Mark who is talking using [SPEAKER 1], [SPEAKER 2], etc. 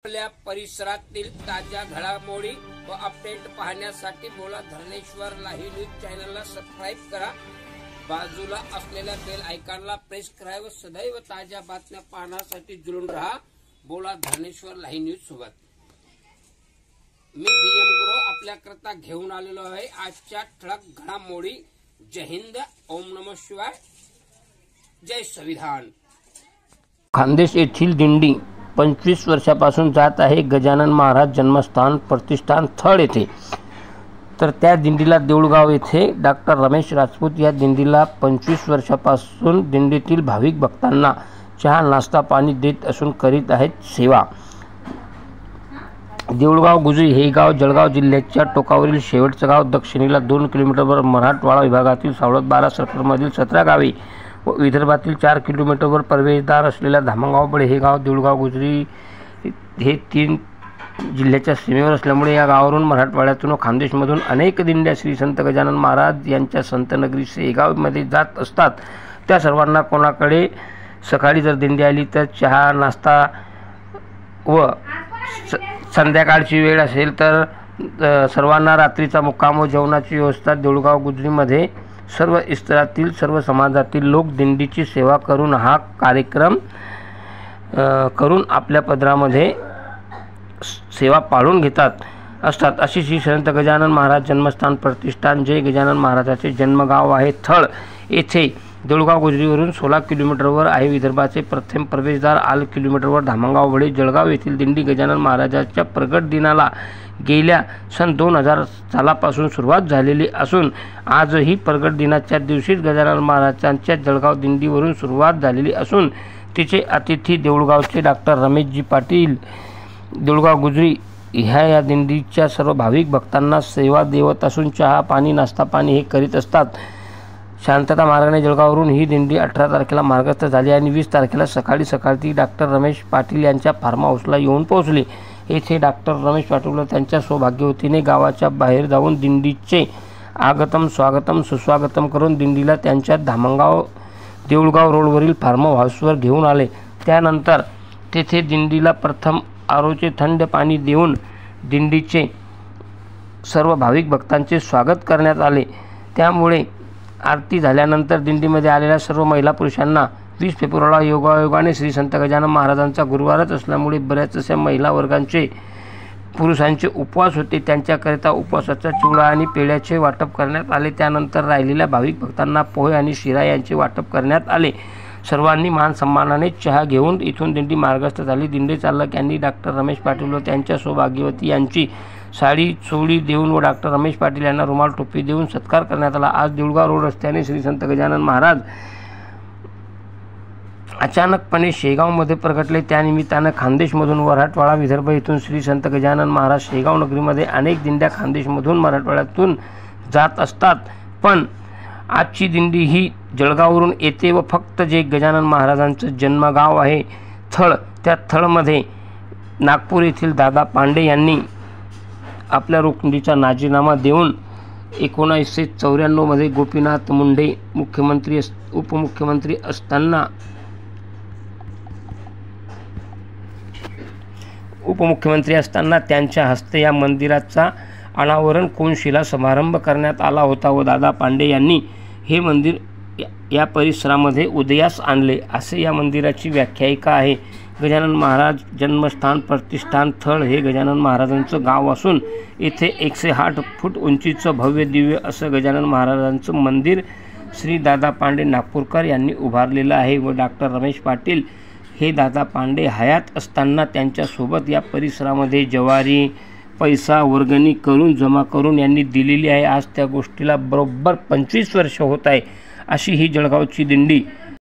[SPEAKER 1] आपल्या परिसरातील ताज्या घडामोडी व अपडेट पाहण्यासाठी बोला धरणेश्वर लाईव्ह न्यूज चॅनलला सबस्क्राईब करा। बाजूला असलेल्या बेल आयकॉनला प्रेस करा व सदैव ताज्या बातम्या पाहण्यासाठी जुळून रहा बोला धरणेश्वर लाईव्ह न्यूज सोबत। मी बीएम गुरु आपल्याकरता घेऊन आलेलो आहे आजच्या ठळक घडामोडी। जय हिंद, ओम नमः शिवाय, जय संविधान।
[SPEAKER 2] खान्देश येथील दिंडी 25 वर्षापासून जात आहे गजानन महाराज जन्मस्थान प्रतिष्ठान थळ येथे। तर त्या दिंडीला देऊळगाव येथे डॉक्टर रमेश राजपूत या दिंडीला 25 वर्षापासून दिंडीतील भाविक भक्तांना चहा नाश्ता पाणी देत असून करीत आहेत सेवा। देऊळगाव गुजरी हे गाव जळगाव जिल्ह्याच्या टोकावरील शेवटचे गाव। दक्षिणेला 2 किलोमीटरवर मराठवाडा विभागातील सावळत 12 सर्कलमधील 17 गावे व विदर्भातील 4 किलोमीटरवर प्रवेशद्वार असलेल्या धामणगावबळे हे गाव। देऊळगाव गुजरी हे 3 जिल्ह्याच्या सीमेवर असल्यामुळे या गावावरून मराठवाड्यातून व खानदेशमधून अनेक दिंड्या श्री संत गजानन महाराज यांच्या संतनगरी शेगावमध्ये जात असतात। त्या सर्वांना कोणाकडे सकाळी जर दिंडी आली तर चहा नाश्ता व संध्याकाळची वेळ असेल तर सर्वांना रात्रीचा मुक्काम व जेवणाची व्यवस्था देऊळगाव गुजरीमध्ये सर्व स्तरातील सर्व समाजातील लोक दिंडीची सेवा करून हा कार्यक्रम करून आपल्या पदरामध्ये सेवा पाळून घेतात असतात। अशी श्री संत गजानन महाराज जन्मस्थान प्रतिष्ठान जे गजानन महाराजाचे जन्मगाव आहे थळ येथे देऊळगाव गुजरीवरून 16 किलोमीटरवर आहे। विदर्भाचे प्रथम प्रवेशद्वार 8 किलोमीटरवर धामणगावबळे जळगाव येथील दिंडी गजानन महाराजाच्या प्रगट दिनाला गेल्या सन 2000 सालापासून सुरुवात झालेली असून आजही प्रगट दिनाच्या दिवशीच गजानन महाराजांच्या जळगाव दिंडीवरून सुरुवात झालेली असून तिचे अतिथी देऊळगावचे डॉक्टर रमेशजी पाटील देऊळगाव गुजरी ह्या या दिंडीच्या सर्व भाविक भक्तांना सेवा देवत असून चहा पाणी नाश्ता पाणी हे करीत असतात। शांतता मार्गाने जळगाववरून ही दिंडी 18 तारखेला मार्गस्थ झाली आणि 20 तारखेला सकाळी डॉक्टर रमेश पाटील यांच्या फार्म हाऊसला येऊन पोहोचली। येथे डॉक्टर रमेश पाटील व त्यांच्या सौभाग्यवतीने गावाच्या बाहेर जाऊन दिंडीचे आगतम स्वागतम सुस्वागतम करून दिंडीला त्यांच्या धामणगाव देऊळगाव रोडवरील फार्म हाऊसवर घेऊन आले। त्यानंतर तेथे दिंडीला प्रथम आरोचे थंड पाणी देऊन दिंडीचे सर्व भाविक भक्तांचे स्वागत करण्यात आले। त्यामुळे आरती झाल्यानंतर दिंडीमध्ये आलेल्या सर्व महिला पुरुषांना 20 फेब्रुवारीला योगायोगाने श्री संत गजानन महाराजांचा गुरुवारच असल्यामुळे बऱ्याच अशा महिला वर्गांचे पुरुषांचे उपवास होते, त्यांच्याकरिता उपवासाचा चिवडा आणि पेढ्याचे वाटप करण्यात आले। त्यानंतर राहिलेल्या भाविक भक्तांना पोहे आणि शिरा यांचे वाटप करण्यात आले। सर्वांनी मान सन्मानाने चहा घेऊन इथून दिंडी मार्गस्थ झाली। दिंडी चालक यांनी डॉक्टर रमेश पाटील व त्यांच्या सौभाग्यवती यांची साडी चोळी देऊन व डॉक्टर रमेश पाटील यांना रुमाल टोपी देऊन सत्कार करण्यात आला। आज देऊळगाव रोड रस्त्याने श्री संत गजानन महाराज अचानकपणे शेगावमध्ये प्रगटले। त्यानिमित्तानं खानदेशमधून मराठवाडा विदर्भ येथून श्री संत गजानन महाराज शेगाव नगरीमध्ये अनेक दिंड्या खानदेशमधून मराठवाड्यातून जात असतात, पण आजची दिंडी ही जळगाववरून येते व फक्त जे गजानन महाराजांचं जन्मगाव आहे थळ त्या थळमध्ये नागपूर येथील दादा पांडे यांनी आपल्या रुकणीचा राजीनामा देऊन 1994 मध्ये गोपीनाथ मुंडे उपमुख्यमंत्री असताना त्यांच्या हस्ते या मंदिराचा अनावरण कोनशिला समारंभ करण्यात आला होता व दादा पांडे यांनी हे मंदिर या परिसरामध्ये उदयास आणले असे या मंदिराची व्याख्यायिका आहे। गजानन महाराज जन्मस्थान प्रतिष्ठान थळ हे गजानन महाराजांचं गाव असून येथे 108 फूट उंचीचं भव्य दिव्य असं गजानन महाराजांचं मंदिर श्री दादा पांडे नागपूरकर यांनी उभारलेलं आहे व डॉक्टर रमेश पाटील हे दादा पांडे हयात असताना त्यांच्यासोबत या परिसरामध्ये ज्वारी पैसा वर्गणी करून जमा करून यांनी दिलेली आहे। आज त्या गोष्टीला बरोबर 25 वर्ष होत आहे। अशी ही जळगावची दिंडी